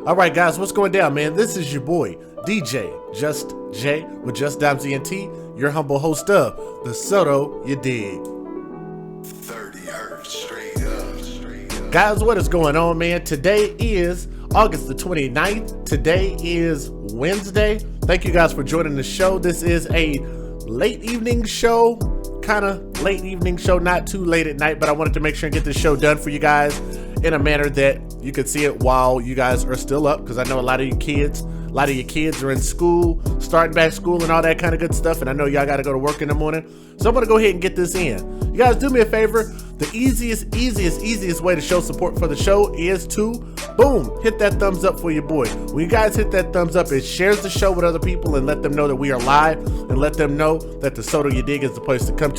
All right, guys, what's going down, man? This is your boy, DJ Just J with Just Dimes ENT, your humble host of the Soto You Dig. 30 straight up. Guys, what is going on, man? Today is August the 29th. Today is Wednesday. Thank you guys for joining the show. This is a late evening show, kind of late evening show, not too late at night, but I wanted to make sure and get this show done for you guys in a manner that you could see it while you guys are still up, because I know a lot of your kids are in school, starting back school and all that kind of good stuff, and I know y'all got to go to work in the morning, so I'm going to go ahead and get this in. You guys do me a favor. The easiest way to show support for the show is to, boom, hit that thumbs up for your boy. When you guys hit that thumbs up, it shares the show with other people and let them know that we are live, and let them know that the Soto You Dig is the place to come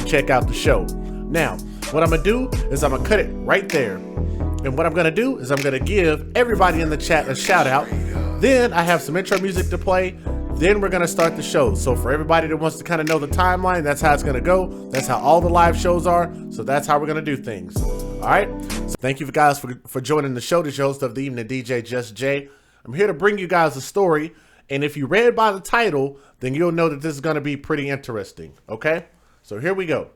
check out the show. Now, what I'm going to do is I'm going to cut it right there. And what I'm going to do is I'm going to give everybody in the chat a shout out. Then I have some intro music to play. Then we're going to start the show. So for everybody that wants to kind of know the timeline, that's how it's going to go. That's how all the live shows are. So that's how we're going to do things. All right. So thank you guys for joining the show. This is your host of the evening, DJ Just J. I'm here to bring you guys a story. And if you read by the title, then you'll know that this is going to be pretty interesting. Okay. So here we go.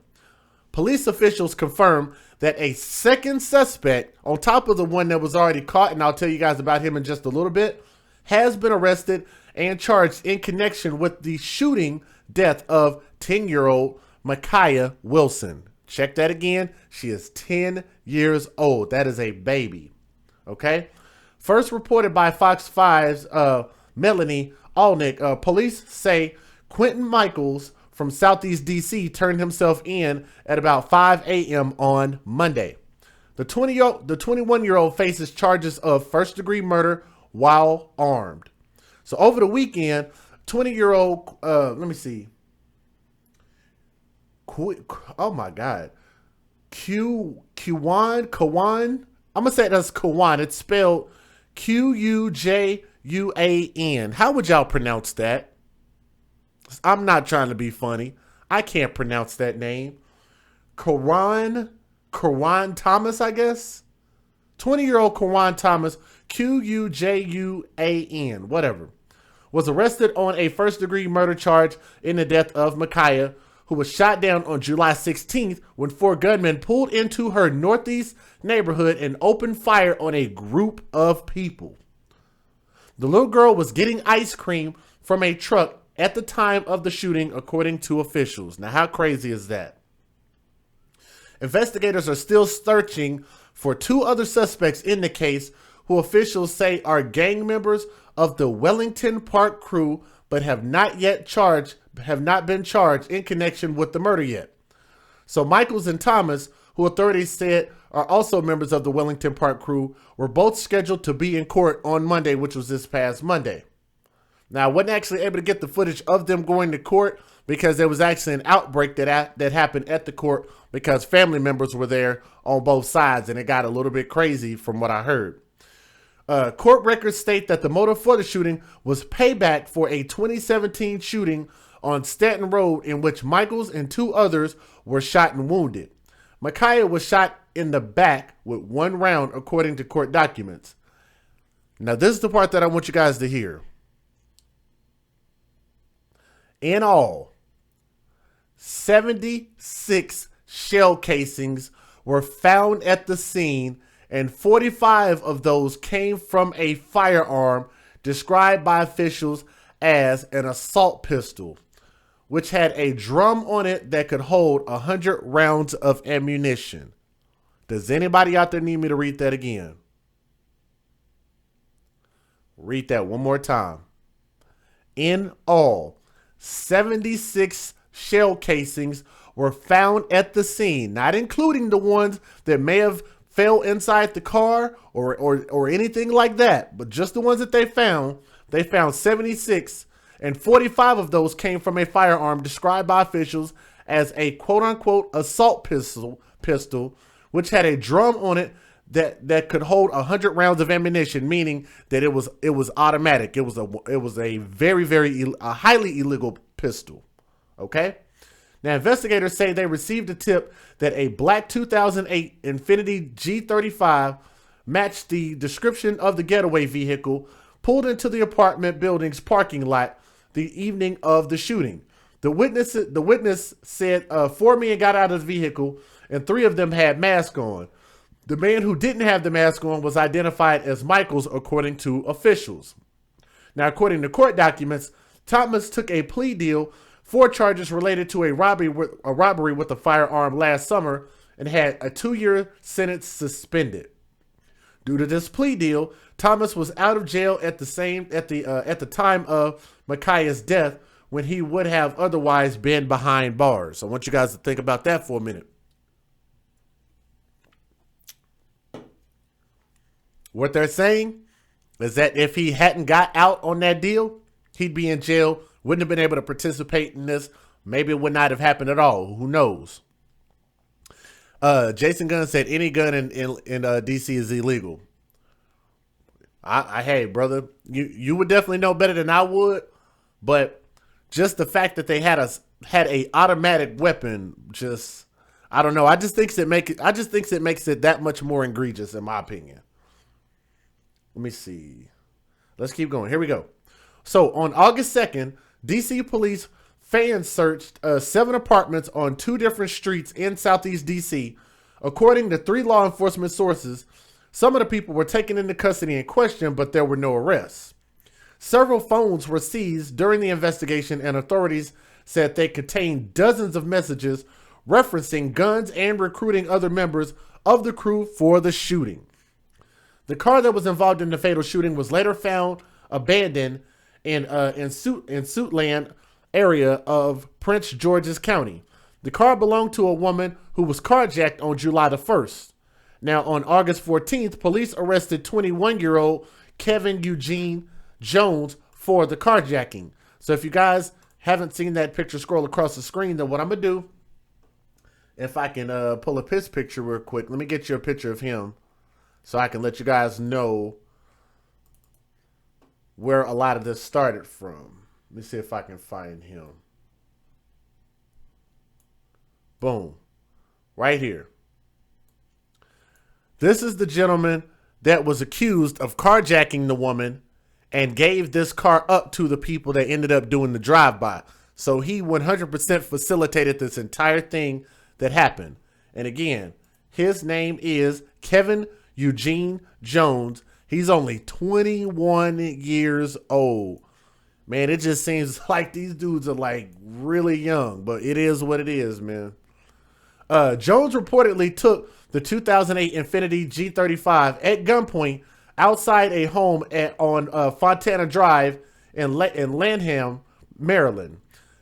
Police officials confirm that a second suspect, on top of the one that was already caught, and I'll tell you guys about him in just a little bit, has been arrested and charged in connection with the shooting death of 10-year-old Makiyah Wilson. Check that again. She is 10 years old. That is a baby. Okay? First reported by Fox 5's Melanie Alnick, police say Quentin Michaels from Southeast DC turned himself in at about 5 a.m. on Monday. The 21-year-old faces charges of first-degree murder while armed. So over the weekend, 20-year-old, let me see. Oh my God. Kawan. I'm going to say that's Kawan. It's spelled Qujuan. How would y'all pronounce that? I'm not trying to be funny. I can't pronounce that name. Kawan Thomas, I guess. 20-year-old Kawan Thomas, Qujuan, whatever, was arrested on a first-degree murder charge in the death of Makiyah, who was shot down on July 16th when 4 gunmen pulled into her northeast neighborhood and opened fire on a group of people. The little girl was getting ice cream from a truck at the time of the shooting, according to officials. Now, how crazy is that? Investigators are still searching for 2 other suspects in the case, who officials say are gang members of the Wellington Park crew, but have not been charged in connection with the murder yet. So Michaels and Thomas, who authorities said are also members of the Wellington Park crew, were both scheduled to be in court on Monday, which was this past Monday. Now, I wasn't actually able to get the footage of them going to court because there was actually an outbreak that happened at the court because family members were there on both sides, and it got a little bit crazy from what I heard. Court records state that the motive for the shooting was payback for a 2017 shooting on 10yr Road in which Michaels and 2 others were shot and wounded. Makiyah was shot in the back with 1 round, according to court documents. Now, this is the part that I want you guys to hear. In all, 76 shell casings were found at the scene, and 45 of those came from a firearm described by officials as an assault pistol, which had a drum on it that could hold 100 rounds of ammunition. Does anybody out there need me to read that again? Read that one more time. In all, 76 shell casings were found at the scene, not including the ones that may have fell inside the car or anything like that, but just the ones that they found. They found 76, and 45 of those came from a firearm described by officials as a quote-unquote assault pistol, which had a drum on it that could hold 100 rounds of ammunition, meaning that it was automatic. It was a very highly illegal pistol. Okay. Now, investigators say they received a tip that a black 2008 Infiniti G35 matched the description of the getaway vehicle pulled into the apartment building's parking lot the evening of the shooting. The witness said 4 men got out of the vehicle and 3 of them had masks on. The man who didn't have the mask on was identified as Michaels, according to officials. Now, according to court documents, Thomas took a plea deal for charges related to a robbery with a firearm last summer and had a 2-year sentence suspended. Due to this plea deal, Thomas was out of jail at the time of Makiyah's death, when he would have otherwise been behind bars. I want you guys to think about that for a minute. What they're saying is that if he hadn't got out on that deal, he'd be in jail, wouldn't have been able to participate in this. Maybe it would not have happened at all. Who knows? Jason Gunn said any gun in DC is illegal. Hey, brother, you would definitely know better than I would, but just the fact that they had a automatic weapon, just, I don't know. I just think it makes it that much more egregious, in my opinion. Let me see. Let's keep going. Here we go. So on August 2nd, DC police fan searched 7 apartments on 2 different streets in Southeast DC. According to 3 law enforcement sources, some of the people were taken into custody and questioned, but there were no arrests. Several phones were seized during the investigation, and authorities said they contained dozens of messages referencing guns and recruiting other members of the crew for the shooting. The car that was involved in the fatal shooting was later found abandoned in Suitland area of Prince George's County. The car belonged to a woman who was carjacked on July the 1st. Now, on August 14th, police arrested 21-year-old Kevin Eugene Jones for the carjacking. So if you guys haven't seen that picture scroll across the screen, then what I'm going to do, if I can pull up his picture real quick, let me get you a picture of him so I can let you guys know where a lot of this started from. Let me see if I can find him. Boom. Right here. This is the gentleman that was accused of carjacking the woman and gave this car up to the people that ended up doing the drive-by. So he 100% facilitated this entire thing that happened. And again, his name is Kevin Eugene Jones. He's only 21 years old. Man, it just seems like these dudes are like really young, but it is what it is, man. Jones reportedly took the 2008 Infiniti G35 at gunpoint outside a home on Fontana Drive in Lanham, Maryland.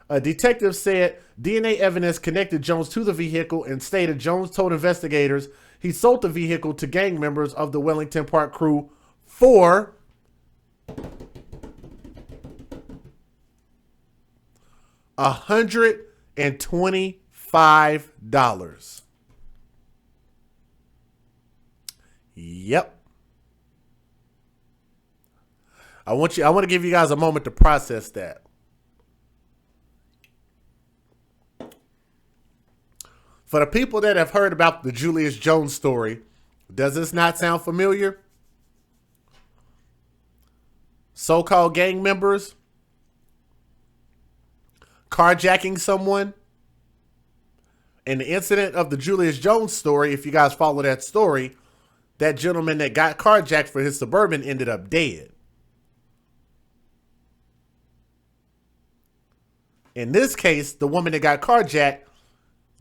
A detective said DNA evidence connected Jones to the vehicle and stated Jones told investigators he sold the vehicle to gang members of the Wellington Park crew for $125. Yep. I want to give you guys a moment to process that. For the people that have heard about the Julius Jones story, does this not sound familiar? So-called gang members carjacking someone. And the incident of the Julius Jones story, if you guys follow that story, that gentleman that got carjacked for his Suburban ended up dead. In this case, the woman that got carjacked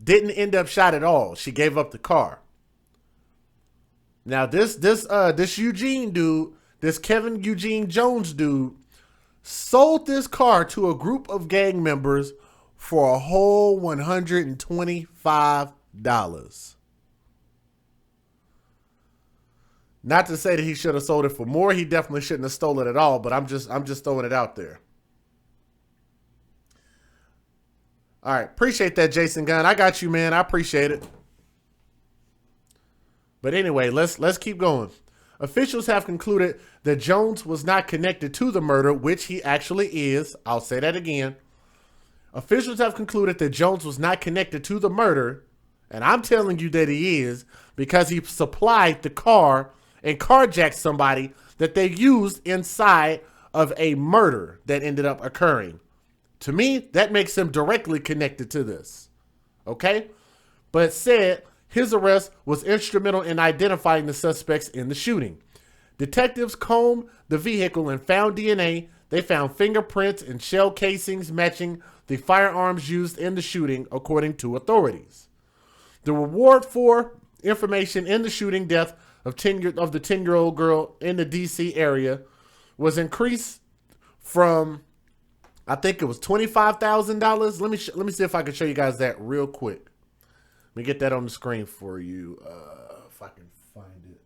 didn't end up shot at all. She gave up the car. Now this Eugene dude, this Kevin Eugene Jones dude, sold this car to a group of gang members for a whole $125. Not to say that he should have sold it for more. He definitely shouldn't have stolen it at all, but I'm just throwing it out there. All right, appreciate that, Jason Gunn. I got you, man. I appreciate it. But anyway, let's keep going. Officials have concluded that Jones was not connected to the murder, which he actually is. I'll say that again. Officials have concluded that Jones was not connected to the murder, and I'm telling you that he is, because he supplied the car and carjacked somebody that they used inside of a murder that ended up occurring. To me, that makes him directly connected to this. Okay? But it said his arrest was instrumental in identifying the suspects in the shooting. Detectives combed the vehicle and found DNA. They found fingerprints and shell casings matching the firearms used in the shooting, according to authorities. The reward for information in the shooting death of the 10-year-old girl in the D.C. area was increased from, I think it was $25,000. Let me see if I can show you guys that real quick. Let me get that on the screen for you, if I can find it.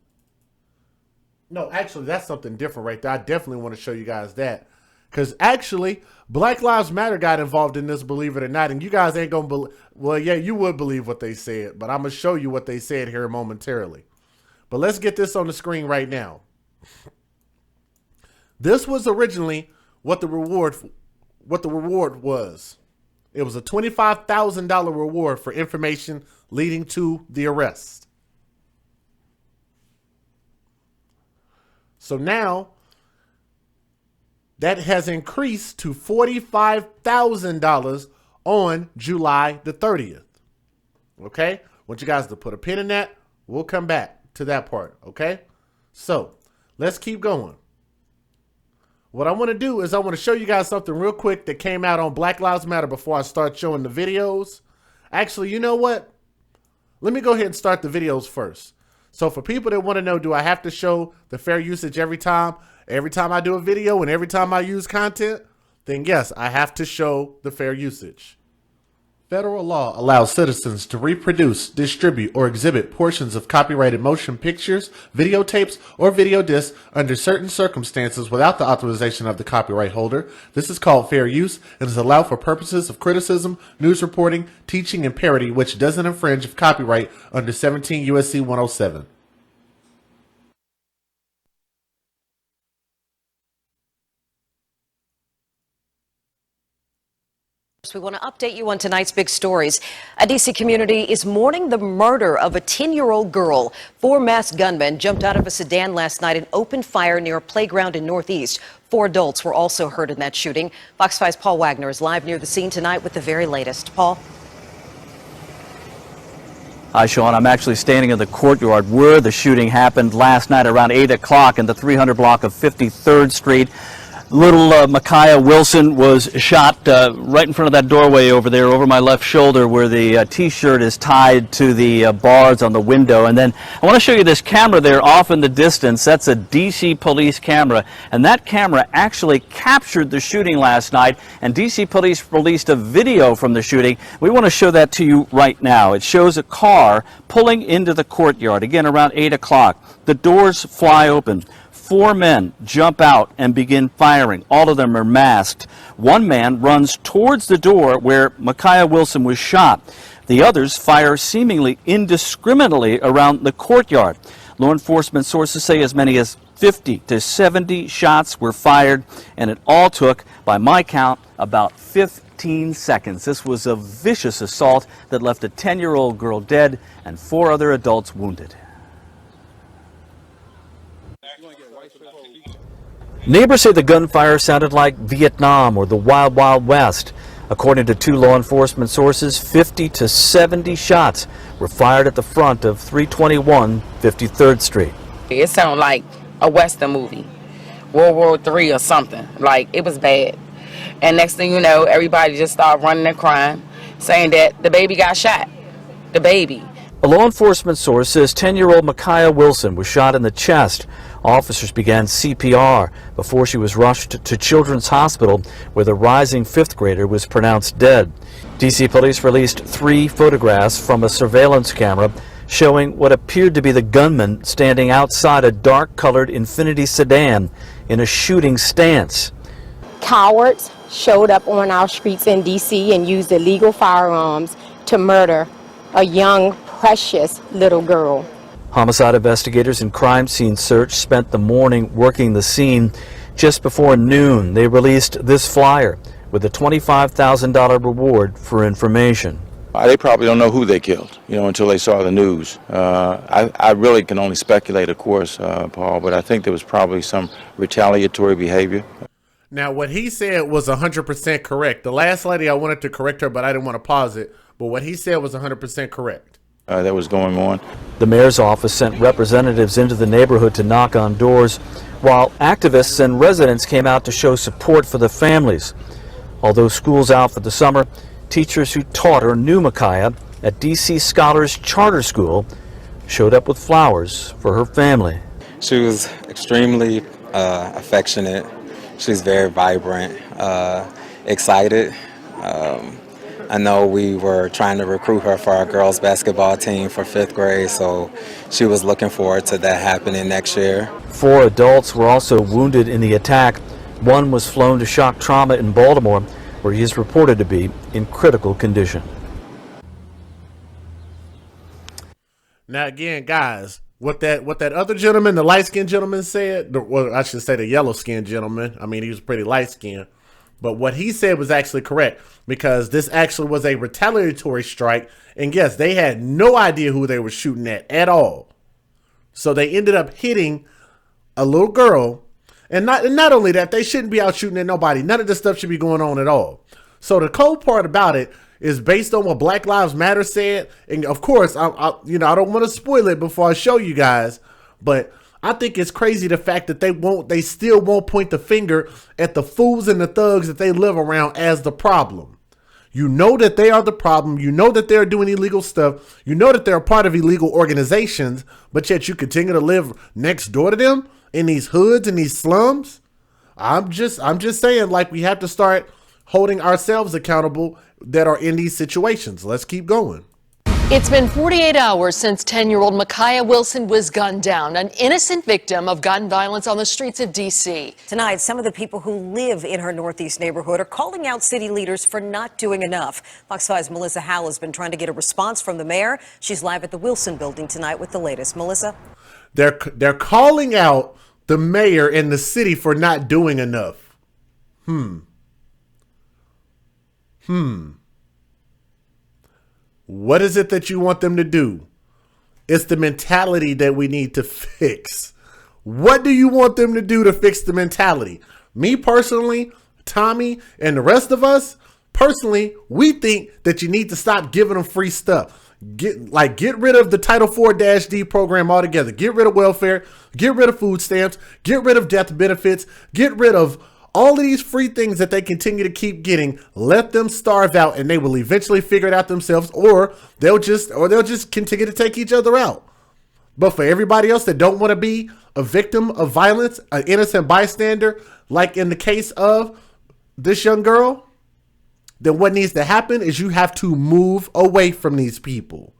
No, actually, that's something different right there. I definitely want to show you guys that. Because actually, Black Lives Matter got involved in this, believe it or not. And you guys ain't going to believe. Well, yeah, you would believe what they said. But I'm going to show you what they said here momentarily. But let's get this on the screen right now. This was originally what the reward was. It was a $25,000 reward for information leading to the arrest. So now that has increased to $45,000 on July the 30th. Okay? I want you guys to put a pin in that. We'll come back to that part. Okay? So let's keep going. What I want to do is I want to show you guys something real quick that came out on Black Lives Matter before I start showing the videos. Actually, you know what? Let me go ahead and start the videos first. So for people that want to know, do I have to show the fair usage every time I do a video and every time I use content? Then yes, I have to show the fair usage. Federal law allows citizens to reproduce, distribute, or exhibit portions of copyrighted motion pictures, videotapes, or video discs under certain circumstances without the authorization of the copyright holder. This is called fair use and is allowed for purposes of criticism, news reporting, teaching, and parody, which doesn't infringe of copyright under 17 U.S.C. 107. We want to update you on tonight's big stories. A D.C. community is mourning the murder of a 10-year-old girl. 4 masked gunmen jumped out of a sedan last night and opened fire near a playground in Northeast. 4 adults were also hurt in that shooting. Fox 5's Paul Wagner is live near the scene tonight with the very latest. Paul? Hi, Sean. I'm actually standing in the courtyard where the shooting happened last night around 8 o'clock in the 300 block of 53rd Street. Little Makiyah Wilson was shot right in front of that doorway over there, over my left shoulder, where the T-shirt is tied to the bars on the window. And then I want to show you this camera there off in the distance. That's a D.C. police camera, and that camera actually captured the shooting last night, and D.C. police released a video from the shooting. We want to show that to you right now. It shows a car pulling into the courtyard, again around 8 o'clock. The doors fly open. 4 men jump out and begin firing. All of them are masked. One man runs towards the door where Makiyah Wilson was shot. The others fire seemingly indiscriminately around the courtyard. Law enforcement sources say as many as 50 to 70 shots were fired, and it all took, by my count, about 15 seconds. This was a vicious assault that left a 10-year-old girl dead and 4 other adults wounded. Neighbors say the gunfire sounded like Vietnam or the Wild Wild West. According to 2 law enforcement sources, 50 to 70 shots were fired at the front of 321 53rd Street. It sounded like a Western movie, World War III or something. Like, it was bad. And next thing you know, everybody just started running and crying, saying that the baby got shot. The baby. A law enforcement source says 10-year-old Makiyah Wilson was shot in the chest. Officers began CPR before she was rushed to Children's Hospital, where the rising 5th grader was pronounced dead. D.C. police released 3 photographs from a surveillance camera showing what appeared to be the gunman standing outside a dark-colored Infiniti sedan in a shooting stance. Cowards showed up on our streets in D.C. and used illegal firearms to murder a young, precious little girl. Homicide investigators and crime scene search spent the morning working the scene. Just before noon, they released this flyer with a $25,000 reward for information. They probably don't know who they killed, until they saw the news. I really can only speculate, of course, Paul, but I think there was probably some retaliatory behavior. Now, what he said was 100% correct. The last lady, I wanted to correct her, but I didn't want to pause it. But what he said was 100% correct. That was going on. The mayor's office sent representatives into the neighborhood to knock on doors, while activists and residents came out to show support for the families. Although school's out for the summer, teachers who taught her knew Makiyah at D.C. Scholars Charter School showed up with flowers for her family. She was extremely affectionate. She was very vibrant, excited. I know we were trying to recruit her for our girls basketball team for 5th grade, so she was looking forward to that happening next year. 4 adults were also wounded in the attack. One was flown to shock trauma in Baltimore, where he is reported to be in critical condition. Now, again, guys, what that other gentleman, the light-skinned gentleman said, well, I should say the yellow-skinned gentleman. I mean, he was pretty light-skinned. But what he said was actually correct, because this actually was a retaliatory strike. And yes, they had no idea who they were shooting at all. So they ended up hitting a little girl. And not only that, they shouldn't be out shooting at nobody. None of this stuff should be going on at all. So the cold part about it is based on what Black Lives Matter said. And of course, I don't want to spoil it before I show you guys, but I think it's crazy the fact that they still won't point the finger at the fools and the thugs that they live around as the problem. You know that they are the problem. You know that they're doing illegal stuff. You know that they're a part of illegal organizations, but yet you continue to live next door to them in these hoods and these slums. I'm just saying, like, we have to start holding ourselves accountable that are in these situations. Let's keep going. It's been 48 hours since 10-year-old Makiyah Wilson was gunned down, an innocent victim of gun violence on the streets of D.C. Tonight, some of the people who live in her Northeast neighborhood are calling out city leaders for not doing enough. Fox 5's Melissa Howell has been trying to get a response from the mayor. She's live at the Wilson building tonight with the latest. Melissa? They're calling out the mayor and the city for not doing enough. What is it that you want them to do? It's the mentality that we need to fix. What do you want them to do to fix the mentality? Me personally, Tommy, and the rest of us, personally, we think that you need to stop giving them free stuff. Get rid of the Title IV-D program altogether. Get rid of welfare. Get rid of food stamps. Get rid of death benefits. Get rid of all of these free things that they continue to keep getting. Let them starve out, and they will eventually figure it out themselves, or they'll just continue to take each other out. But for everybody else that don't want to be a victim of violence, an innocent bystander, like in the case of this young girl, then what needs to happen is you have to move away from these people.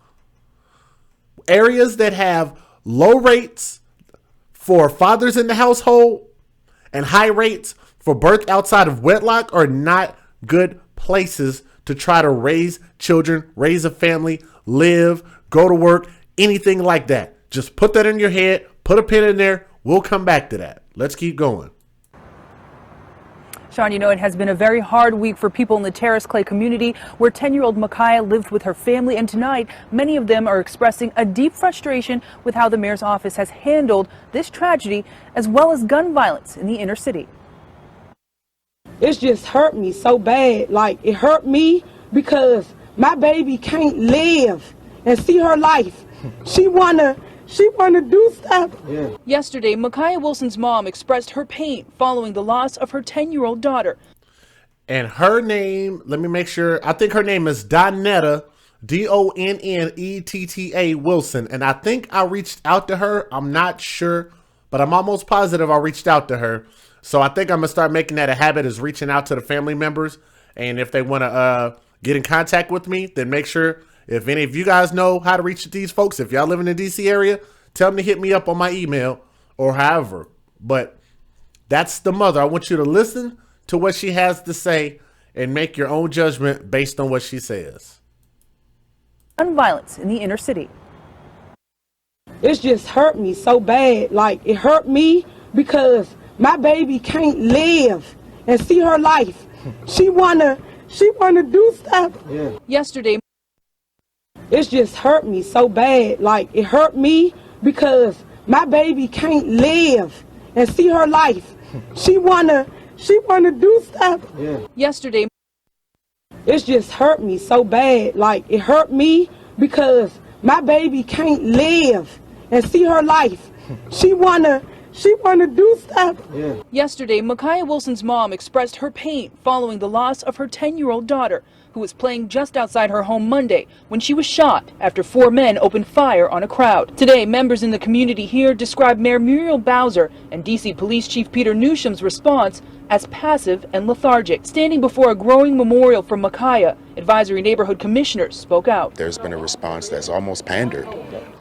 Areas that have low rates for fathers in the household and high rates for birth outside of wedlock are not good places to try to raise children, raise a family, live, go to work, anything like that. Just put that in your head, put a pin in there. We'll come back to that. Let's keep going. Sean, you know, it has been a very hard week for people in the Terrace Clay community where 10-year-old Makiyah lived with her family, and tonight many of them are expressing a deep frustration with how the mayor's office has handled this tragedy as well as gun violence in the inner city. It's just hurt me so bad. Like, it hurt me because my baby can't live and see her life. She wanna do stuff. Yeah. Yesterday, Makiyah Wilson's mom expressed her pain following the loss of her 10-year-old daughter. And her name, let me make sure, I think her name is Donnetta, Donnetta Wilson. And I think I reached out to her. I'm not sure, but I'm almost positive I reached out to her. So I think I'm going to start making that a habit, is reaching out to the family members. And if they want to get in contact with me, then make sure, if any of you guys know how to reach these folks, if y'all live in the DC area, tell them to hit me up on my email or however. But that's the mother. I want you to listen to what she has to say and make your own judgment based on what she says. Gun violence in the inner city. It's just hurt me so bad. Like, it hurt me because my baby can't live and see her life. She wanna do stuff. Yeah. Yesterday, It's just hurt me so bad. Like, it hurt me because my baby can't live and see her life. She wanna do stuff. Yesterday, It's just hurt me so bad. Like, it hurt me because my baby can't live and see her life. She wanna do stuff. Yesterday, Makiyah Wilson's mom expressed her pain following the loss of her 10-year-old daughter, who was playing just outside her home Monday when she was shot after 4 men opened fire on a crowd. Today, members in the community here described Mayor Muriel Bowser and D.C. Police Chief Peter Newsham's response as passive and lethargic. Standing before a growing memorial for Makiyah, advisory neighborhood commissioners spoke out. There's been a response that's almost pandered.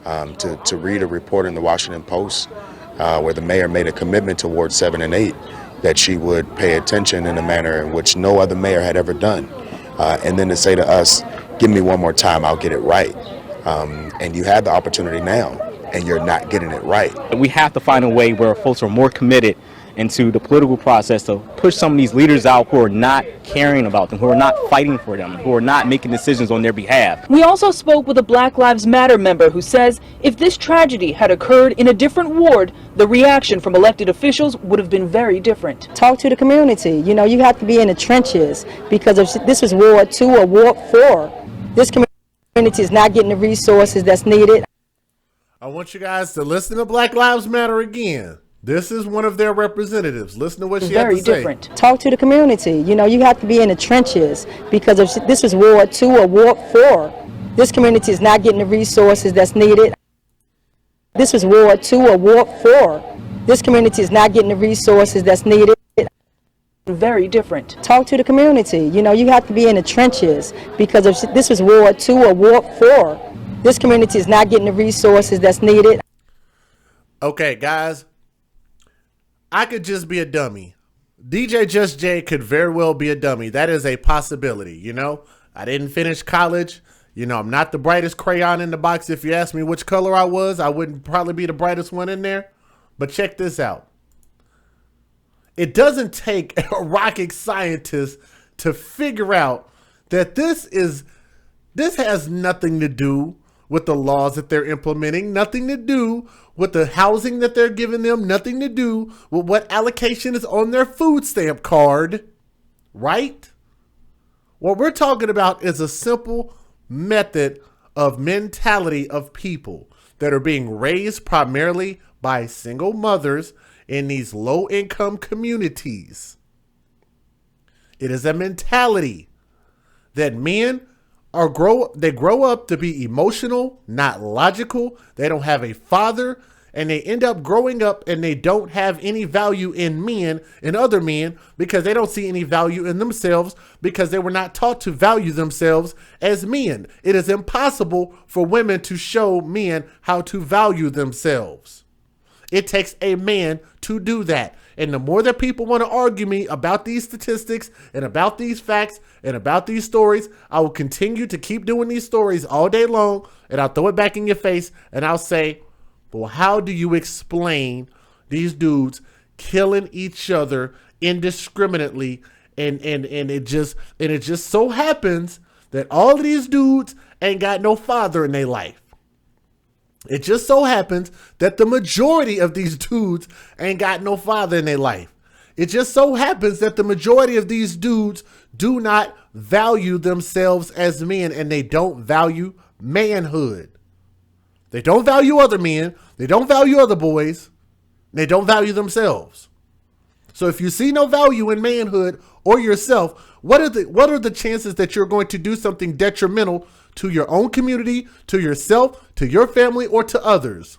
To read a report in the Washington Post where the mayor made a commitment towards 7 and 8 that she would pay attention in a manner in which no other mayor had ever done. And then to say to us, give me one more time, I'll get it right. And you have the opportunity now, and you're not getting it right. We have to find a way where folks are more committed into the political process to push some of these leaders out who are not caring about them, who are not fighting for them, who are not making decisions on their behalf. We also spoke with a Black Lives Matter member who says if this tragedy had occurred in a different ward, the reaction from elected officials would have been very different. Talk to the community. You know, you have to be in the trenches because if this is Ward 2 or Ward 4, this community is not getting the resources that's needed. I want you guys to listen to Black Lives Matter again. This is one of their representatives. Listen to what she had to say. Very different. Talk to the community. You know, you have to be in the trenches because if this is Ward 2 or Ward 4, this community is not getting the resources that's needed. This is Ward 2 or Ward 4. This community is not getting the resources that's needed. Very different. Talk to the community. You know, you have to be in the trenches because if this is Ward 2 or Ward 4, this community is not getting the resources that's needed. Okay, guys. I could just be a dummy. DJJustJay could very well be a dummy. That is a possibility, you know. I didn't finish college. You know, I'm not the brightest crayon in the box. If you ask me which color I was, I wouldn't probably be the brightest one in there. But check this out. It doesn't take a rocket scientist to figure out that this has nothing to do with the laws that they're implementing, nothing to do with the housing that they're giving them, nothing to do with what allocation is on their food stamp card, right? What we're talking about is a simple method of mentality of people that are being raised primarily by single mothers in these low-income communities. It is a mentality that men they grow up to be emotional, not logical. They don't have a father, and they end up growing up and they don't have any value in men and other men because they don't see any value in themselves because they were not taught to value themselves as men. It is impossible for women to show men how to value themselves. It takes a man to do that. And the more that people want to argue me about these statistics and about these facts and about these stories, I will continue to keep doing these stories all day long, and I'll throw it back in your face and I'll say, well, how do you explain these dudes killing each other indiscriminately? And it just so happens that all of these dudes ain't got no father in their life. It just so happens that the majority of these dudes ain't got no father in their life. It just so happens that the majority of these dudes do not value themselves as men, and they don't value manhood. They don't value other men. They don't value other boys. They don't value themselves. So if you see no value in manhood or yourself, what are the chances that you're going to do something detrimental to your own community, to yourself, to your family, or to others?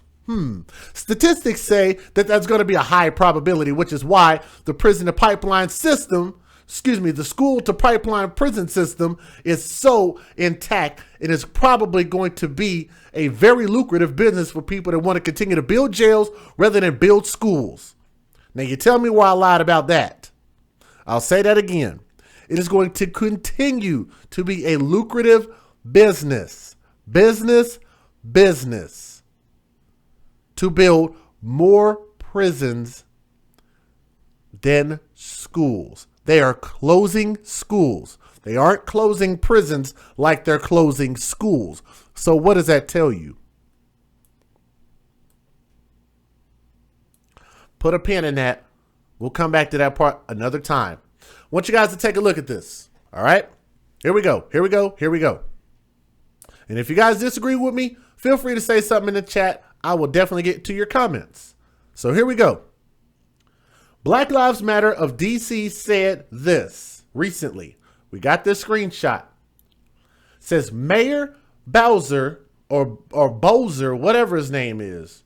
Statistics say that that's going to be a high probability, which is why the prison to pipeline system, the school to pipeline prison system is so intact. It is probably going to be a very lucrative business for people that want to continue to build jails rather than build schools. Now you tell me why I lied about that. I'll say that again. It is going to continue to be a lucrative business to build more prisons than schools. They are closing schools. They aren't closing prisons like they're closing schools. So what does that tell you? Put a pin in that. We'll come back to that part another time. I want you guys to take a look at this. All right? Here we go. Here we go. Here we go. And if you guys disagree with me, feel free to say something in the chat. I will definitely get to your comments. So here we go. Black Lives Matter of DC said this recently. We got this screenshot. It says Mayor Bowser or Bozer, whatever his name is,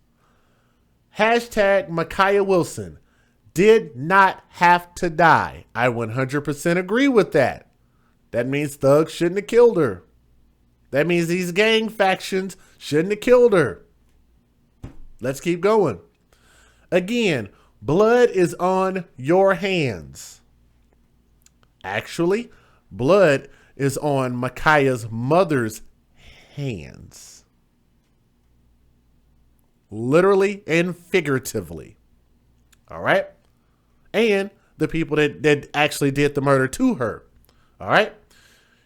hashtag Makiyah Wilson, did not have to die. I 100% agree with that. That means thugs shouldn't have killed her. That means these gang factions shouldn't have killed her. Let's keep going. Again, blood is on your hands. Actually, blood is on Makiyah's mother's hands. Literally and figuratively. All right? And the people that actually did the murder to her. All right?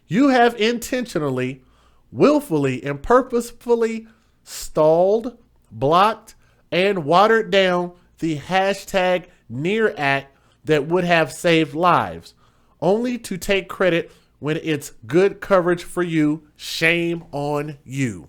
You have intentionally, willfully, and purposefully stalled, blocked, and watered down the hashtag near act that would have saved lives, only to take credit when it's good coverage for you. Shame on you.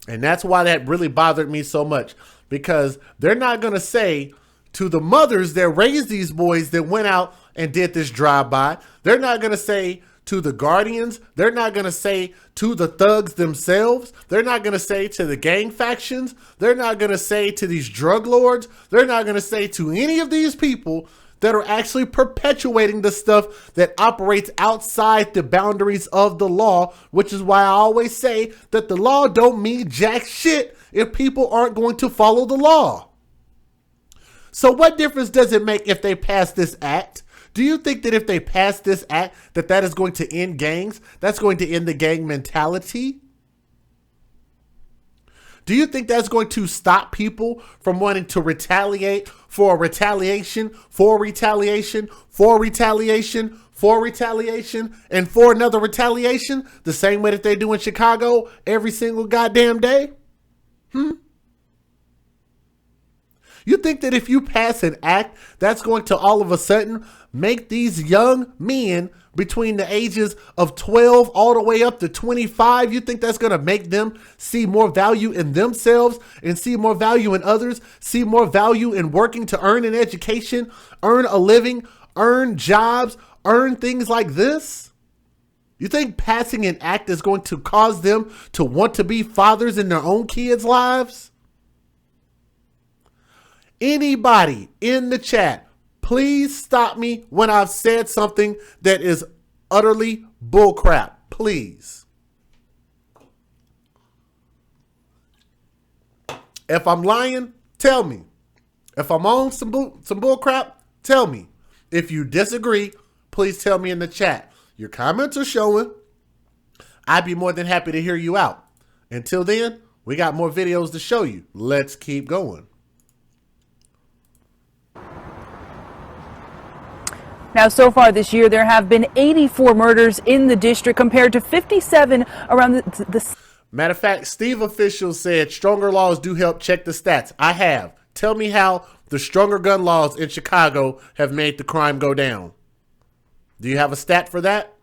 And that's why that really bothered me so much, because they're not going to say to the mothers that raised these boys that went out and did this drive-by, they're not going to say to the guardians, they're not going to say to the thugs themselves, they're not going to say to the gang factions, they're not going to say to these drug lords, they're not going to say to any of these people that are actually perpetuating the stuff that operates outside the boundaries of the law, which is why I always say that the law don't mean jack shit if people aren't going to follow the law. So what difference does it make if they pass this act? Do you think that if they pass this act, that is going to end gangs? That's going to end the gang mentality? Do you think that's going to stop people from wanting to retaliate for a retaliation, for retaliation, for retaliation, for retaliation, and for another retaliation, the same way that they do in Chicago every single goddamn day? You think that if you pass an act, that's going to all of a sudden make these young men between the ages of 12 all the way up to 25, you think that's going to make them see more value in themselves and see more value in others, see more value in working to earn an education, earn a living, earn jobs, earn things like this? You think passing an act is going to cause them to want to be fathers in their own kids' lives? Anybody in the chat, please stop me when I've said something that is utterly bullcrap. Please. If I'm lying, tell me. If I'm on some bullcrap, tell me. If you disagree, please tell me in the chat. Your comments are showing. I'd be more than happy to hear you out. Until then, we got more videos to show you. Let's keep going. Now, so far this year, there have been 84 murders in the district compared to 57 around the Matter of fact, Steve Official said stronger laws do help. Check the stats. I have. Tell me how the stronger gun laws in Chicago have made the crime go down. Do you have a stat for that?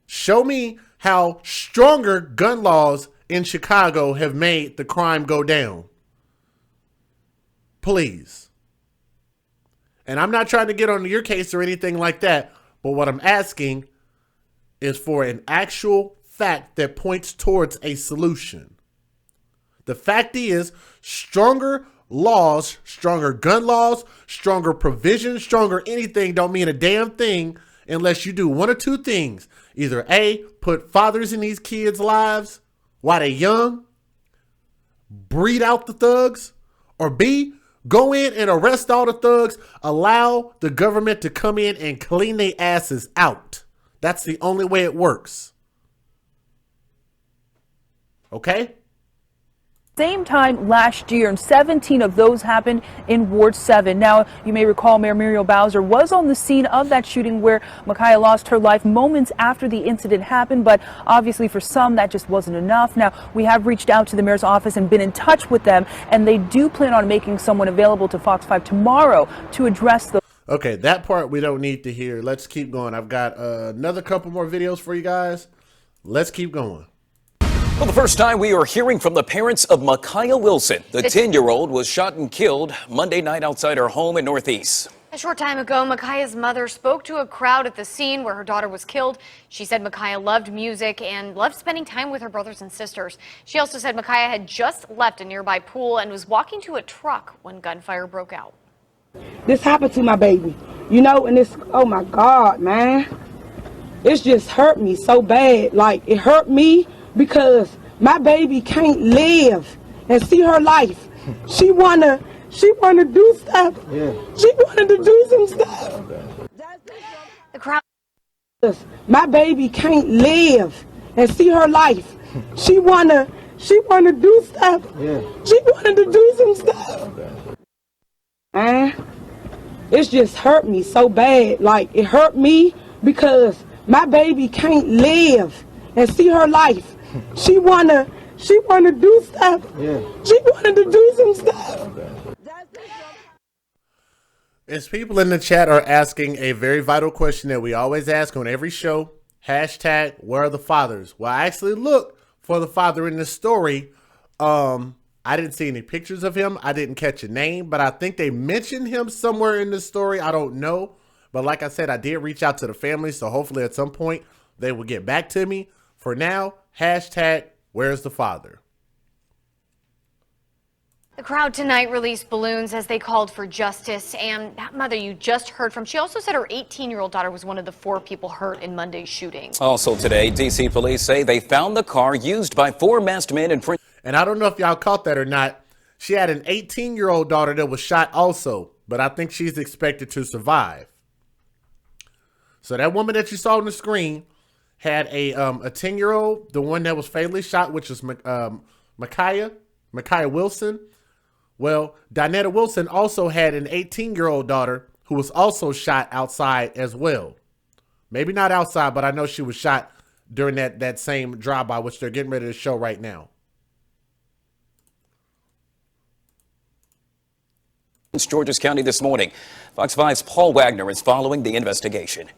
Show me how stronger gun laws in Chicago have made the crime go down. Please. And I'm not trying to get on your case or anything like that, but what I'm asking is for an actual fact that points towards a solution. The fact is, stronger laws, stronger gun laws, stronger provisions, stronger anything don't mean a damn thing unless you do one or two things. Either A, put fathers in these kids' lives while they're young, breed out the thugs, or B, go in and arrest all the thugs, allow the government to come in and clean their asses out. That's the only way it works. Okay? Same time last year, and 17 of those happened in Ward 7. Now, you may recall Mayor Muriel Bowser was on the scene of that shooting where Makiyah lost her life moments after the incident happened, but obviously for some that just wasn't enough. Now, we have reached out to the mayor's office and been in touch with them, and they do plan on making someone available to Fox 5 tomorrow to address the... Okay, that part we don't need to hear. Let's keep going. I've got another couple more videos for you guys. Let's keep going. For the first time, we are hearing from the parents of Makiyah Wilson. The 10-year-old was shot and killed Monday night outside her home in Northeast. A short time ago, Makiyah's mother spoke to a crowd at the scene where her daughter was killed. She said Makiyah loved music and loved spending time with her brothers and sisters. She also said Makiyah had just left a nearby pool and was walking to a truck when gunfire broke out. This happened to my baby, you know, and it's, oh my God, man. It's just hurt me so bad. Like, it hurt me because my baby can't live and see her life. She wanna do stuff. Yeah. She wanted to do some stuff. The crowd. My baby can't live and see her life. She wanna do stuff. Yeah. She wanted to do some stuff. Man, it's just hurt me so bad. Like, it hurt me because my baby can't live and see her life. She wanna do stuff. Yeah. She wanted to do some stuff. As people in the chat are asking a very vital question that we always ask on every show, hashtag, where are the fathers? Well, I actually looked for the father in this story. I didn't see any pictures of him. I didn't catch a name, but I think they mentioned him somewhere in the story. I don't know. But like I said, I did reach out to the family, so hopefully at some point they will get back to me. For now, hashtag, where's the father? The crowd tonight released balloons as they called for justice, and that mother you just heard from, she also said her 18-year-old daughter was one of the 4 people hurt in Monday's shooting. Also today, D.C. police say they found the car used by 4 masked men in Prince. And I don't know if y'all caught that or not. She had an 18-year-old daughter that was shot also, but I think she's expected to survive. So that woman that you saw on the screen had a 10-year-old, the one that was fatally shot, which is Makiyah Wilson. Well, Donetta Wilson also had an 18-year-old daughter who was also shot outside as well. Maybe not outside, but I know she was shot during that same drive-by, which they're getting ready to show right now. Prince George's County this morning. Fox 5's Paul Wagner is following the investigation.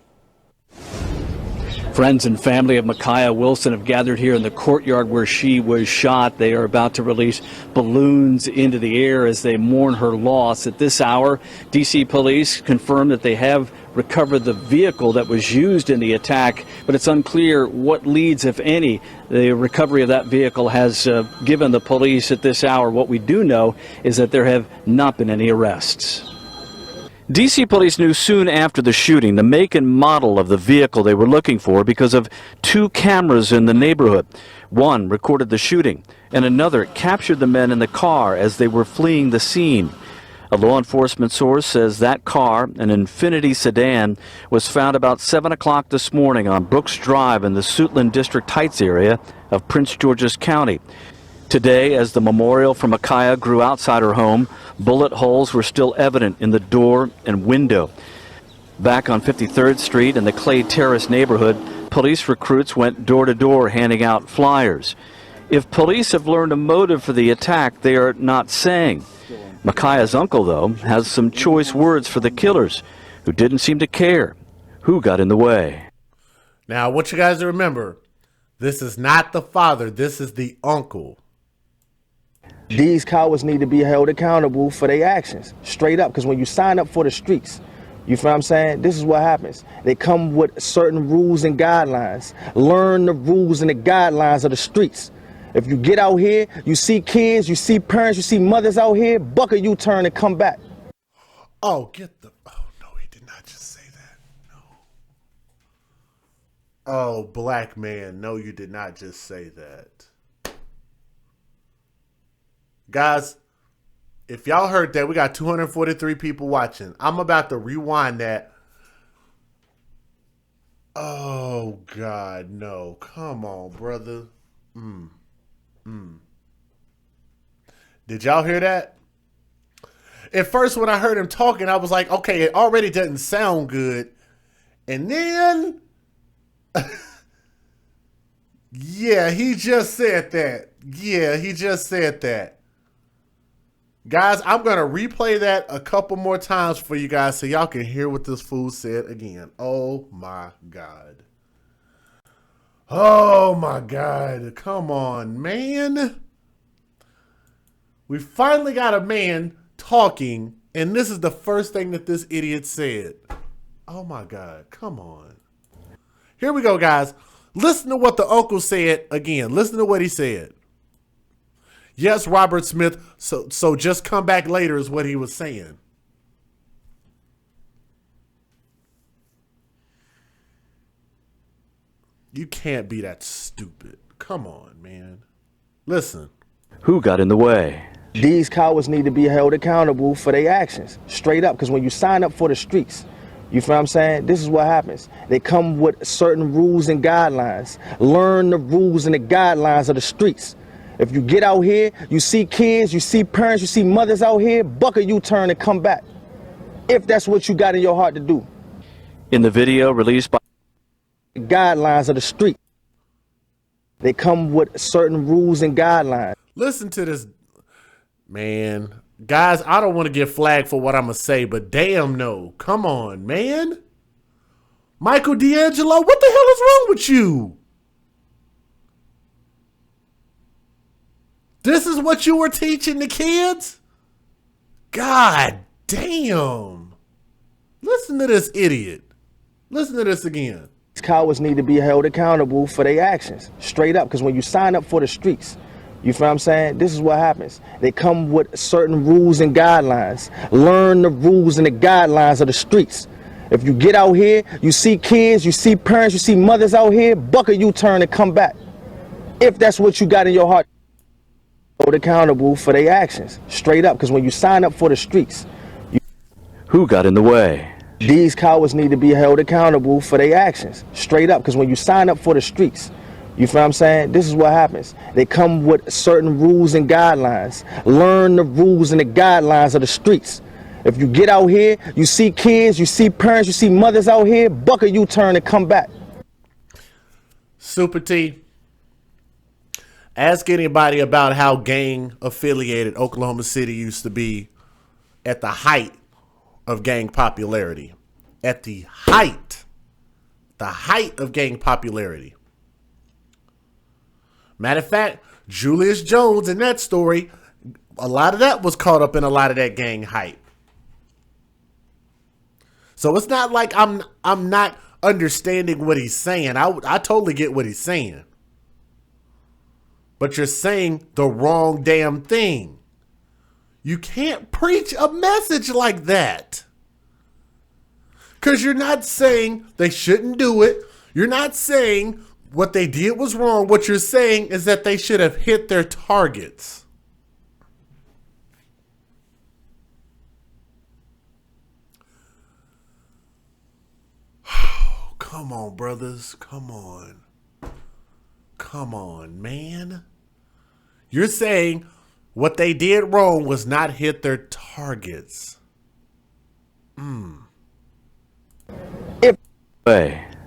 Friends and family of Makiyah Wilson have gathered here in the courtyard where she was shot. They are about to release balloons into the air as they mourn her loss. At this hour, D.C. police confirm that they have recovered the vehicle that was used in the attack, but it's unclear what leads, if any, the recovery of that vehicle has given the police at this hour. What we do know is that there have not been any arrests. D.C. police knew soon after the shooting the make and model of the vehicle they were looking for because of 2 cameras in the neighborhood. One recorded the shooting, and another captured the men in the car as they were fleeing the scene. A law enforcement source says that car, an Infiniti sedan, was found about 7 o'clock this morning on Brooks Drive in the Suitland District Heights area of Prince George's County. Today, as the memorial for Makiyah grew outside her home, bullet holes were still evident in the door and window. Back on 53rd Street in the Clay Terrace neighborhood, police recruits went door to door handing out flyers. If police have learned a motive for the attack, they are not saying. Makiyah's uncle, though, has some choice words for the killers, who didn't seem to care who got in the way. Now, I want you guys to remember, this is not the father, this is the uncle. These cowards need to be held accountable for their actions, straight up, because when you sign up for the streets, you feel what I'm saying? This is what happens. They come with certain rules and guidelines. Learn the rules and the guidelines of the streets. If you get out here, you see kids, you see parents, you see mothers out here, buck a U-turn and come back. Oh, get the... Oh, no, he did not just say that. No. Oh, black man, no, you did not just say that. Guys, if y'all heard that, we got 243 people watching. I'm about to rewind that. Oh, God, no. Come on, brother. Did y'all hear that? At first, when I heard him talking, I was like, okay, it already doesn't sound good. And then, yeah, he just said that. Yeah, he just said that. Guys, I'm going to replay that a couple more times for you guys so y'all can hear what this fool said again. Oh, my God. Oh, my God. Come on, man. We finally got a man talking, and this is the first thing that this idiot said. Oh, my God. Come on. Here we go, guys. Listen to what the uncle said again. Listen to what he said. Yes, Robert Smith, so just come back later is what he was saying. You can't be that stupid. Come on, man. Listen. Who got in the way? These cowards need to be held accountable for their actions. Straight up, because when you sign up for the streets, you feel what I'm saying? This is what happens. They come with certain rules and guidelines. Learn the rules and the guidelines of the streets. If you get out here, you see kids, you see parents, you see mothers out here, buck a U-turn and come back. If that's what you got in your heart to do. In the video released by the guidelines of the street. They come with certain rules and guidelines. Listen to this, man. Guys, I don't want to get flagged for what I'm going to say, but damn no. Come on, man. Michael D'Angelo, what the hell is wrong with you? This is what you were teaching the kids? God damn. Listen to this idiot. Listen to this again. These cowards need to be held accountable for their actions. Straight up, because when you sign up for the streets, you feel what I'm saying? This is what happens. They come with certain rules and guidelines. Learn the rules and the guidelines of the streets. If you get out here, you see kids, you see parents, you see mothers out here, buck a U-turn and come back. If that's what you got in your heart. Hold accountable for their actions. Straight up, because when you sign up for the streets. Who got in the way? These cowards need to be held accountable for their actions. Straight up, because when you sign up for the streets, you feel what I'm saying? This is what happens. They come with certain rules and guidelines. Learn the rules and the guidelines of the streets. If you get out here, you see kids, you see parents, you see mothers out here, buck a U-turn and come back. Super T. Ask anybody about how gang affiliated Oklahoma City used to be at the height of gang popularity. At the height of gang popularity. Matter of fact, Julius Jones in that story, a lot of that was caught up in a lot of that gang hype. So it's not like I'm not understanding what he's saying. I totally get what he's saying. But you're saying the wrong damn thing. You can't preach a message like that. Because you're not saying they shouldn't do it. You're not saying what they did was wrong. What you're saying is that they should have hit their targets. Come on, brothers. Come on. Come on, man. You're saying what they did wrong was not hit their targets.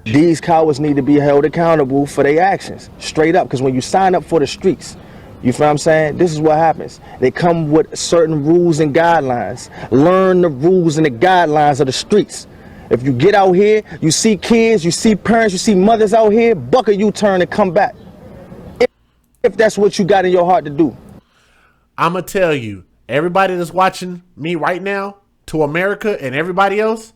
These cowards need to be held accountable for their actions. Straight up, because when you sign up for the streets, you feel what I'm saying? This is what happens. They come with certain rules and guidelines. Learn the rules and the guidelines of the streets. If you get out here, you see kids, you see parents, you see mothers out here, buck a U-turn and come back. If that's what you got in your heart to do. I'm going to tell you, everybody that's watching me right now, to America and everybody else,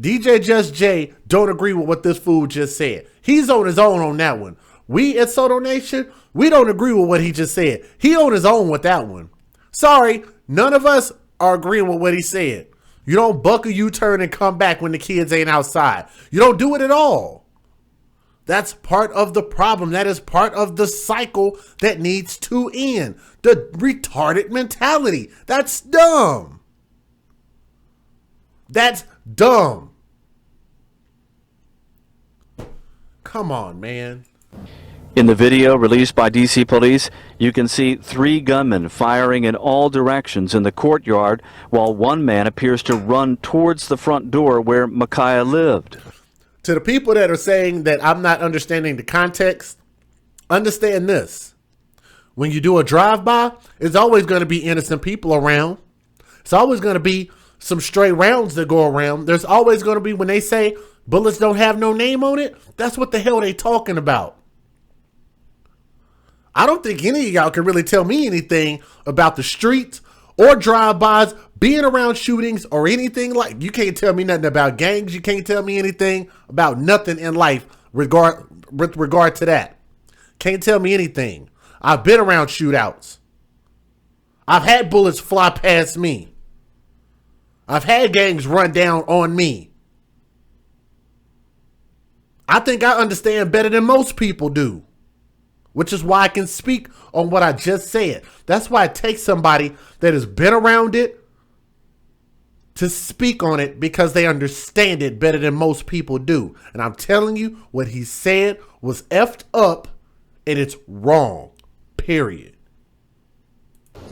DJ Just Jay don't agree with what this fool just said. He's on his own on that one. We at Soto Nation, we don't agree with what he just said. He on his own with that one. Sorry, none of us are agreeing with what he said. You don't buck a U-turn and come back when the kids ain't outside. You don't do it at all. That's part of the problem. That is part of the cycle that needs to end. The retarded mentality. That's dumb. That's dumb. Come on, man. In the video released by D.C. police, you can see 3 gunmen firing in all directions in the courtyard while one man appears to run towards the front door where Makiyah lived. To the people that are saying that I'm not understanding the context, understand this. When you do a drive-by, it's always going to be innocent people around. It's always going to be some stray rounds that go around. There's always going to be, when they say bullets don't have no name on it, that's what the hell they talking about. I don't think any of y'all can really tell me anything about the streets or drive-bys, being around shootings or anything like. You can't tell me nothing about gangs. You can't tell me anything about nothing in life with regard to that. Can't tell me anything. I've been around shootouts. I've had bullets fly past me. I've had gangs run down on me. I think I understand better than most people do, which is why I can speak on what I just said. That's why it takes somebody that has been around it to speak on it, because they understand it better than most people do. And I'm telling you, what he said was effed up and it's wrong, period.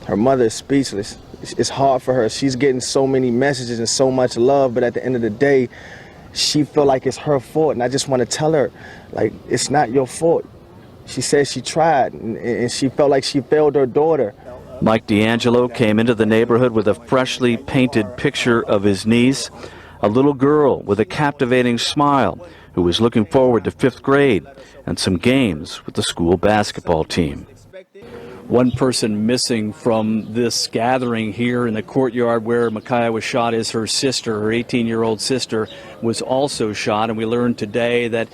Her mother is speechless. It's hard for her. She's getting so many messages and so much love, but at the end of the day, she feel like it's her fault. And I just want to tell her, like, it's not your fault. She said she tried, and she felt like she failed her daughter. Mike D'Angelo came into the neighborhood with a freshly painted picture of his niece, a little girl with a captivating smile who was looking forward to 5th grade and some games with the school basketball team. One person missing from this gathering here in the courtyard where Makiyah was shot is her sister. Her 18-year-old sister was also shot, and we learned today that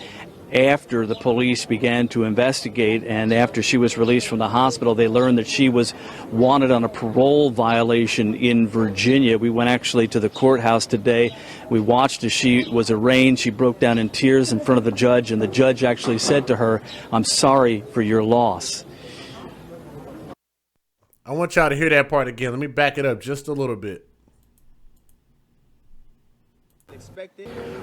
after the police began to investigate and after she was released from the hospital, they learned that she was wanted on a parole violation in Virginia. We went actually to the courthouse today. We watched as she was arraigned. She broke down in tears in front of the judge, and the judge actually said to her, "I'm sorry for your loss." I want y'all to hear that part again. Let me back it up just a little bit.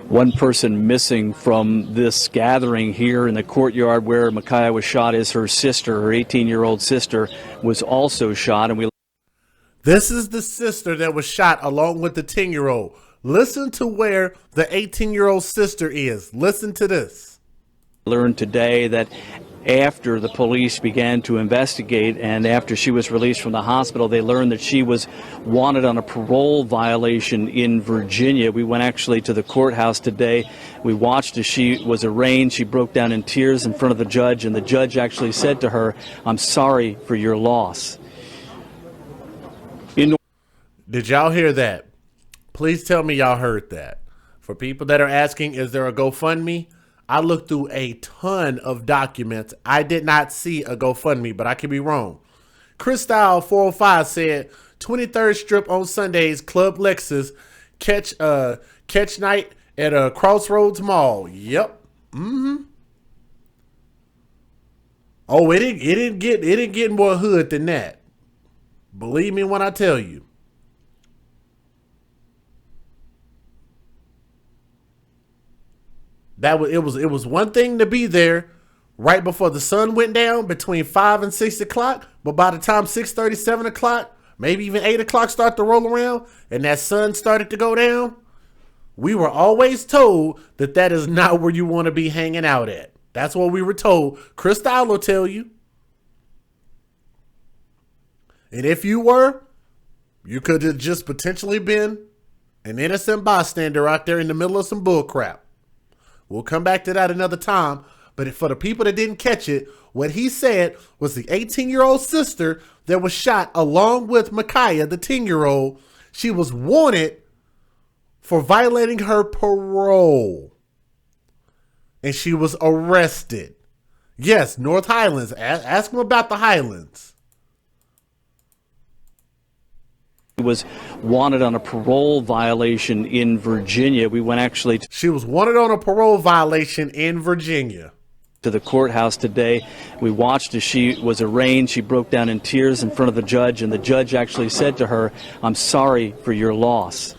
One person missing from this gathering here in the courtyard where Makiyah was shot is her sister. Her 18-year-old sister was also shot, and we. This is the sister that was shot along with the 10-year-old. Listen to where the 18-year-old sister is. Listen to this. Learned today that after the police began to investigate and after she was released from the hospital, they learned that she was wanted on a parole violation in Virginia. We went actually to the courthouse today. We watched as she was arraigned. She broke down in tears in front of the judge, and the judge actually said to her, "I'm sorry for your loss." Did y'all hear that? Please tell me y'all heard that. For people that are asking, is there a GoFundMe? I looked through a ton of documents. I did not see a GoFundMe, but I could be wrong. Chris Style 405 said 23rd Strip on Sundays, Club Lexus, catch night at Crossroads Mall. Yep. Oh, it didn't get more hood than that. Believe me when I tell you. It was one thing to be there right before the sun went down between 5 and 6 o'clock, but by the time 6:30, 7 o'clock, maybe even 8 o'clock start to roll around and that sun started to go down, we were always told that that is not where you want to be hanging out at. That's what we were told. Chris Style will tell you. And if you were, you could have just potentially been an innocent bystander out there in the middle of some bull crap. We'll come back to that another time. But for the people that didn't catch it, what he said was the 18-year-old sister that was shot along with Makiyah, the 10-year-old, she was wanted for violating her parole. And she was arrested. Yes, North Highlands. Ask them about the Highlands. Was wanted on a parole violation in Virginia. We went actually she was wanted on a parole violation in Virginia. To the courthouse today. We watched as she was arraigned. She broke down in tears in front of the judge, and the judge actually said to her, "I'm sorry for your loss."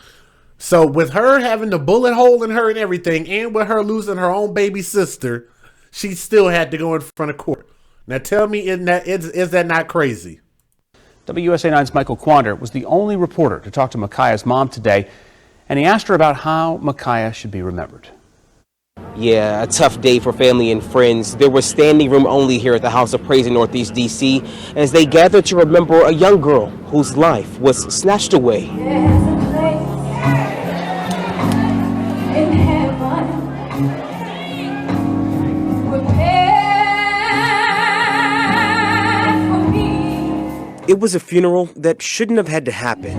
So with her having the bullet hole in her and everything, and with her losing her own baby sister, she still had to go in front of court. Now tell me, is that not crazy? WUSA 9's Michael Quander was the only reporter to talk to Makiyah's mom today, and he asked her about how Makiyah should be remembered. Yeah, a tough day for family and friends. There was standing room only here at the House of Praise in Northeast D.C. as they gathered to remember a young girl whose life was snatched away. It was a funeral that shouldn't have had to happen.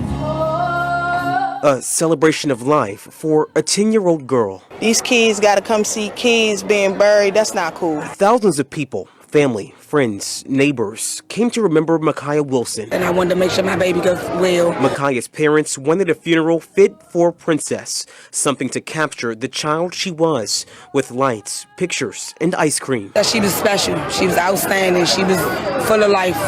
A celebration of life for a 10-year-old girl. These kids got to come see kids being buried. That's not cool. Thousands of people, family, friends, neighbors, came to remember Makiyah Wilson. And I wanted to make sure my baby goes well. Makiyah's parents wanted a funeral fit for a princess, something to capture the child she was, with lights, pictures, and ice cream. She was special. She was outstanding. She was full of life.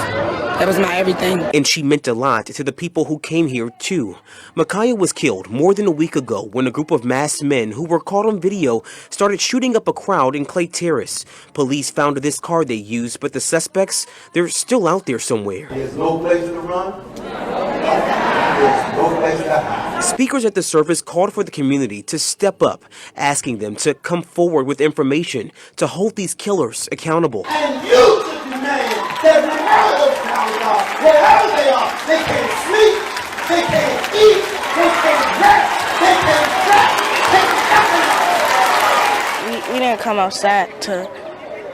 That was my everything. And she meant a lot to the people who came here, too. Makiyah was killed more than a week ago when a group of masked men who were caught on video started shooting up a crowd in Clay Terrace. Police found this car they used, but the suspects, they're still out there somewhere. There's no place to run. There's no place to hide. Speakers at the service called for the community to step up, asking them to come forward with information to hold these killers accountable. And you should be mad that wherever those cows are, wherever they are, they can't sleep, they can't eat, they can't rest, they can't rest, they can't We didn't come outside to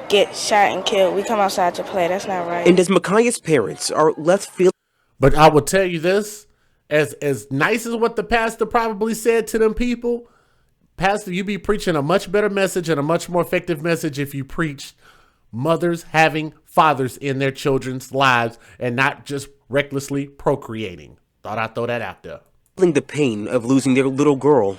get shot and killed. We come outside to play. That's not right. And as Makiyah's parents are left feeling... But I will tell you this, as nice as what the pastor probably said to them people, Pastor, you be preaching a much better message and a much more effective message if you preach mothers having fathers in their children's lives and not just recklessly procreating. Thought I'd throw that out there. Feeling the pain of losing their little girl.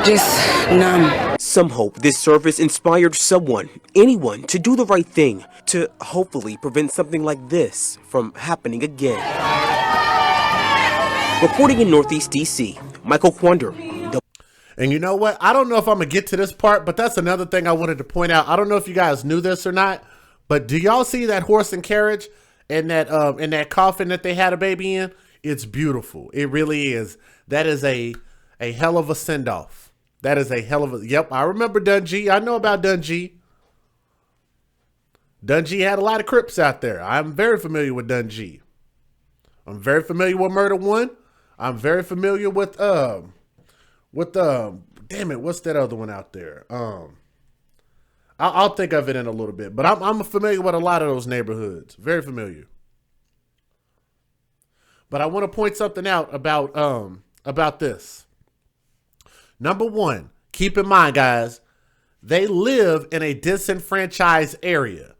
Just numb. Some hope this service inspired someone, anyone, to do the right thing, to hopefully prevent something like this from happening again. Reporting in Northeast D.C., Michael Quander. And you know what? I don't know if I'm going to get to this part, but that's another thing I wanted to point out. I don't know if you guys knew this or not, but do y'all see that horse and carriage and that coffin that they had a baby in? It's beautiful. It really is. That is a hell of a send-off. That is a hell of a... Yep, I remember Dungy. I know about Dungy. Dungy had a lot of Crips out there. I'm very familiar with Dungy. I'm very familiar with Murder One. I'm very familiar with damn it, what's that other one out there? I'll think of it in a little bit, but I'm familiar with a lot of those neighborhoods. Very familiar. But I want to point something out about this. Number one, keep in mind, guys, they live in a disenfranchised area.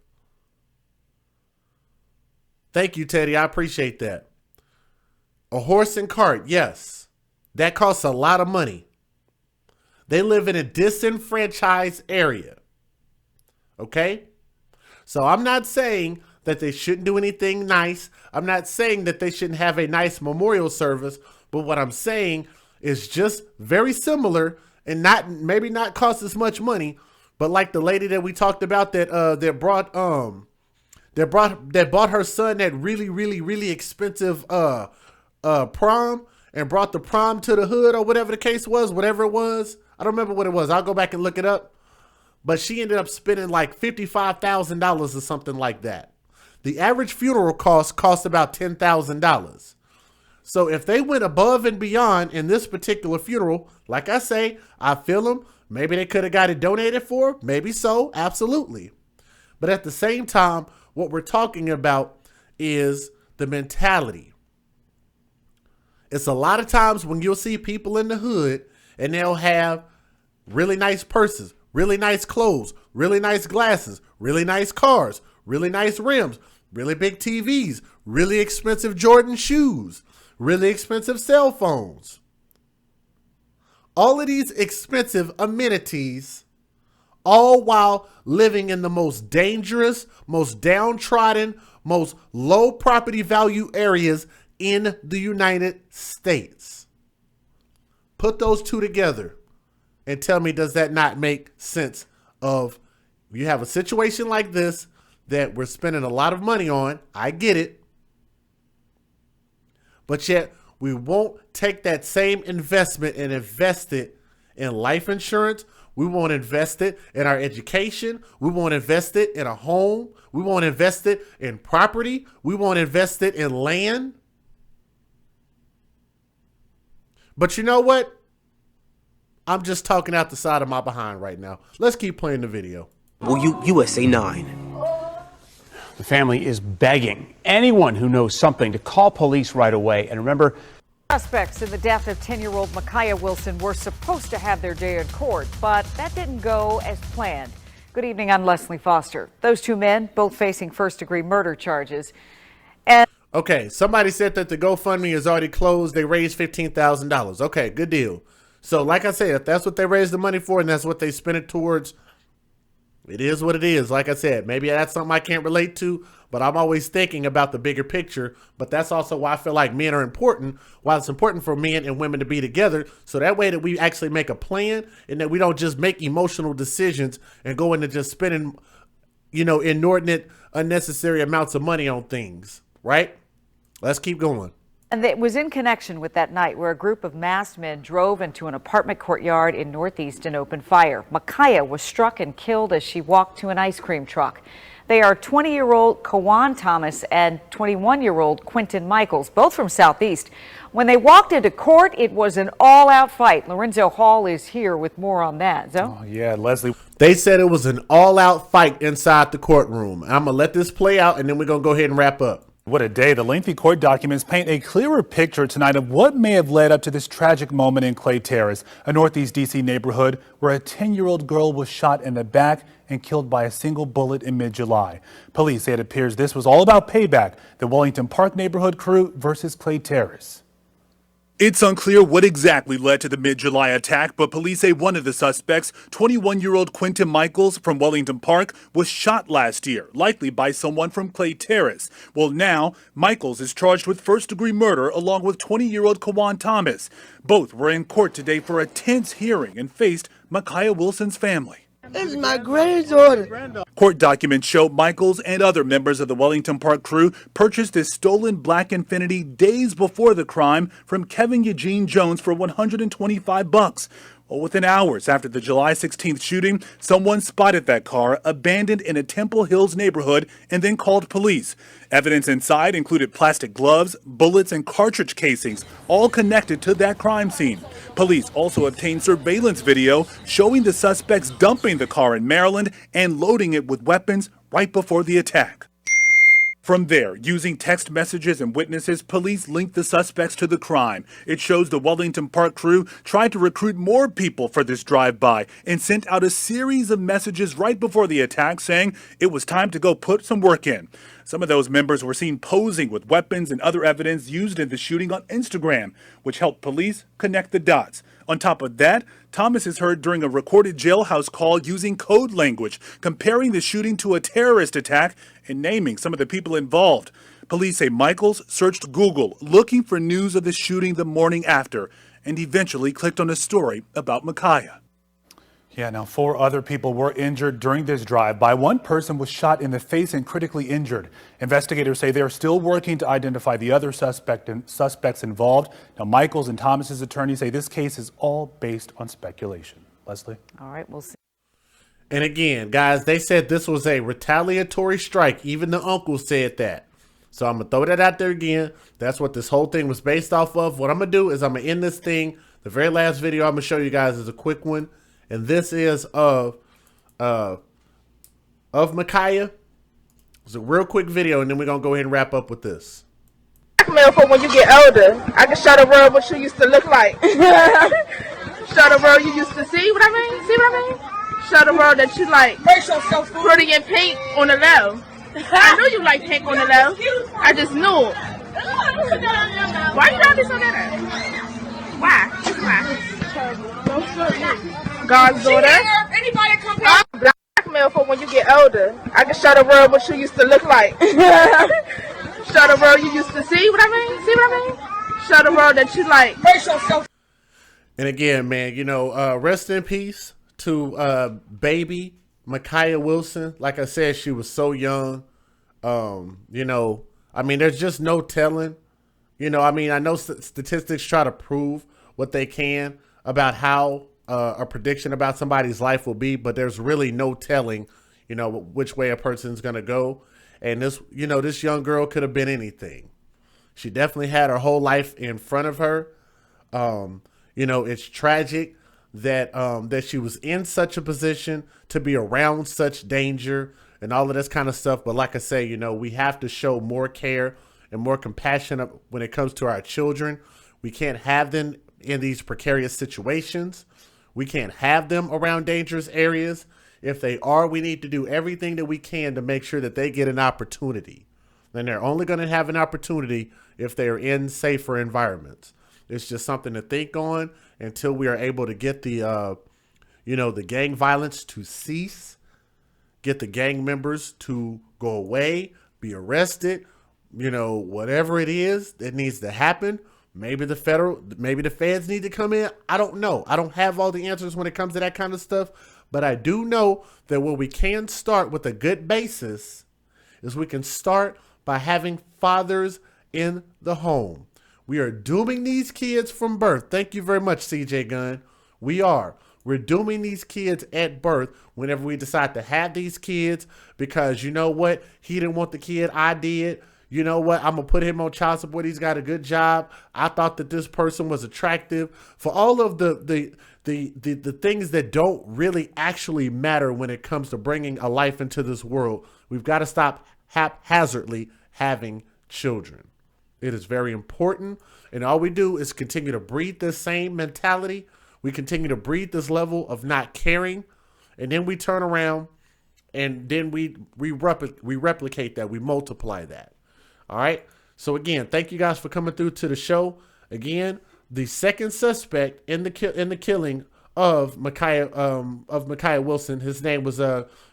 Thank you, Teddy. I appreciate that. A horse and cart, yes. That costs a lot of money. They live in a disenfranchised area. Okay? So I'm not saying that they shouldn't do anything nice. I'm not saying that they shouldn't have a nice memorial service. But what I'm saying is just very similar and maybe not cost as much money. But like the lady that we talked about that bought her son that really expensive prom and brought the prom to the hood or whatever the case was, whatever it was. I don't remember what it was. I'll go back and look it up. But she ended up spending like $55,000 or something like that. The average funeral cost about $10,000. So if they went above and beyond in this particular funeral, like I say, I feel them. Maybe they could have got it donated for. Maybe so. Absolutely. But at the same time, what we're talking about is the mentality. It's a lot of times when you'll see people in the hood and they'll have really nice purses, really nice clothes, really nice glasses, really nice cars, really nice rims, really big TVs, really expensive Jordan shoes, really expensive cell phones. All of these expensive amenities, all while living in the most dangerous, most downtrodden, most low property value areas in the United States. Put those two together and tell me, does that not make sense of You have a situation like this that we're spending a lot of money on. I get it. But yet we won't take that same investment and invest it in life insurance. We won't invest it in our education. We won't invest it in a home. We won't invest it in property. We won't invest it in land. But you know what? I'm just talking out the side of my behind right now. Let's keep playing the video. Well, USA 9. The family is begging anyone who knows something to call police right away. And remember, suspects in the death of 10-year-old Makiyah Wilson were supposed to have their day in court, but that didn't go as planned. Good evening, I'm Leslie Foster. Those two men, both facing first-degree murder charges. And okay, somebody said that the GoFundMe is already closed. They raised $15,000. Okay, good deal. So like I said, if that's what they raised the money for and that's what they spent it towards, it is what it is. Like I said, maybe that's something I can't relate to, but I'm always thinking about the bigger picture. But that's also why I feel like men are important, why it's important for men and women to be together. So that way that we actually make a plan and that we don't just make emotional decisions and go into just spending, you know, inordinate, unnecessary amounts of money on things, right? Let's keep going. And it was in connection with that night where a group of masked men drove into an apartment courtyard in Northeast and opened fire. Makiyah was struck and killed as she walked to an ice cream truck. They are 20-year-old Kawan Thomas and 21-year-old Quentin Michaels, both from Southeast. When they walked into court, it was an all-out fight. Lorenzo Hall is here with more on that. Oh, yeah, Leslie. They said it was an all-out fight inside the courtroom. I'm going to let this play out, and then we're going to go ahead and wrap up. What a day. The lengthy court documents paint a clearer picture tonight of what may have led up to this tragic moment in Clay Terrace, a Northeast D.C. neighborhood where a 10-year-old girl was shot in the back and killed by a single bullet in mid-July. Police say it appears this was all about payback, the Wellington Park neighborhood crew versus Clay Terrace. It's unclear what exactly led to the mid-July attack, but police say one of the suspects, 21-year-old Quentin Michaels from Wellington Park, was shot last year, likely by someone from Clay Terrace. Well, now, Michaels is charged with first-degree murder along with 20-year-old Kawan Thomas. Both were in court today for a tense hearing and faced Makiyah Wilson's family. This is my granddaughter. Court documents show Michaels and other members of the Wellington Park crew purchased this stolen black Infiniti days before the crime from Kevin Eugene Jones for $125. Well, within hours after the July 16th shooting, someone spotted that car abandoned in a Temple Hills neighborhood and then called police. Evidence inside included plastic gloves, bullets, and cartridge casings, all connected to that crime scene. Police also obtained surveillance video showing the suspects dumping the car in Maryland and loading it with weapons right before the attack. From there, using text messages and witnesses, police linked the suspects to the crime. It shows the Wellington Park crew tried to recruit more people for this drive-by and sent out a series of messages right before the attack saying it was time to go put some work in. Some of those members were seen posing with weapons and other evidence used in the shooting on Instagram, which helped police connect the dots. On top of that, Thomas is heard during a recorded jailhouse call using code language, comparing the shooting to a terrorist attack and naming some of the people involved. Police say Michaels searched Google looking for news of the shooting the morning after and eventually clicked on a story about Makiyah. Yeah, now 4 other people were injured during this drive-by. One person was shot in the face and critically injured. Investigators say they are still working to identify the other suspects involved. Now, Michaels and Thomas's attorneys say this case is all based on speculation. Leslie? All right, we'll see. And again, guys, they said this was a retaliatory strike. Even the uncle said that. So I'm going to throw that out there again. That's what this whole thing was based off of. What I'm going to do is I'm going to end this thing. The very last video I'm going to show you guys is a quick one. And this is of Makiyah. It's a real quick video, and then we're going to go ahead and wrap up with this. Blackmail for when you get older. I can show the world what you used to look like. Show the world you used to see what I mean? See what I mean? Show the world that you like pretty and pink on the low. I knew you like pink on the low. I just knew it. Why you gotta be so good? Why? Why? God's daughter. Anybody come here? Blackmail for when you get older. I can show the world what you used to look like. Show the world you used to see what I mean? See what I mean? Show the world that you like. And again, man, you know, rest in peace to baby Makiyah Wilson, like I said, she was so young. You know, I mean, there's just no telling. You know, I mean, I know statistics try to prove what they can about how a prediction about somebody's life will be, but there's really no telling, you know, which way a person's going to go. And this, you know, this young girl could have been anything. She definitely had her whole life in front of her. You know, it's tragic that that she was in such a position to be around such danger and all of this kind of stuff. But like I say, you know, we have to show more care and more compassion when it comes to our children. We can't have them in these precarious situations. We can't have them around dangerous areas. If they are, we need to do everything that we can to make sure that they get an opportunity. And they're only going to have an opportunity if they are in safer environments. It's just something to think on until we are able to get the, you know, the gang violence to cease, get the gang members to go away, be arrested, you know, whatever it is that needs to happen. Maybe the feds need to come in. I don't know. I don't have all the answers when it comes to that kind of stuff. But I do know that where we can start with a good basis is we can start by having fathers in the home. We are dooming these kids from birth. Thank you very much, CJ Gunn. We are. We're dooming these kids at birth whenever we decide to have these kids because you know what? He didn't want the kid. I did. You know what? I'm going to put him on child support. He's got a good job. I thought that this person was attractive. For all of the things that don't really actually matter when it comes to bringing a life into this world, we've got to stop haphazardly having children. It is very important. And all we do is continue to breed this same mentality. We continue to breed this level of not caring. And then we turn around and then we replicate that. We multiply that. All right. So again, thank you guys for coming through to the show. Again, the second suspect in the killing of Makiyah Wilson, his name was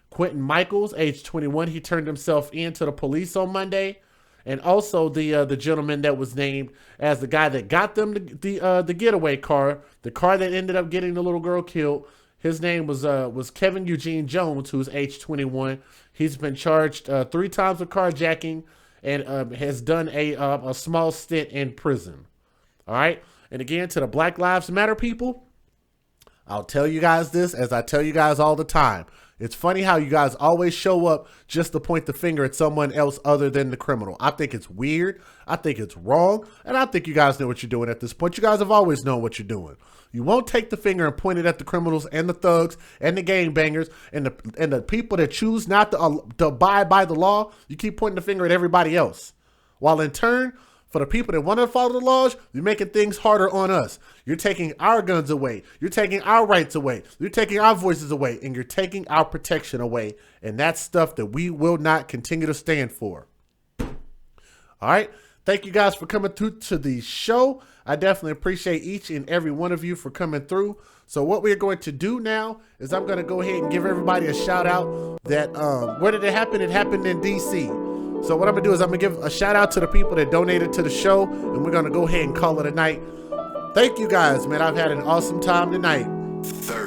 Quentin Michaels, age 21. He turned himself in to the police on Monday. And also the gentleman that was named as the guy that got them the getaway car, the car that ended up getting the little girl killed. His name was Kevin Eugene Jones, who's age 21. He's been charged 3 times with carjacking and has done a small stint in prison. All right. And again, to the Black Lives Matter people, I'll tell you guys this as I tell you guys all the time. It's funny how you guys always show up just to point the finger at someone else other than the criminal. I think it's weird. I think it's wrong. And I think you guys know what you're doing at this point. You guys have always known what you're doing. You won't take the finger and point it at the criminals and the thugs and the gangbangers and the people that choose not to abide by the law. You keep pointing the finger at everybody else. While in turn, for the people that want to follow the laws, you're making things harder on us. You're taking our guns away. You're taking our rights away. You're taking our voices away. And you're taking our protection away. And that's stuff that we will not continue to stand for. All right. Thank you guys for coming through to the show. I definitely appreciate each and every one of you for coming through. So what we're going to do now is I'm going to go ahead and give everybody a shout out that where did it happen? It happened in DC. So what I'm gonna do is I'm gonna give a shout out to the people that donated to the show, and we're gonna go ahead and call it a night. Thank you guys, man. I've had an awesome time tonight. 30.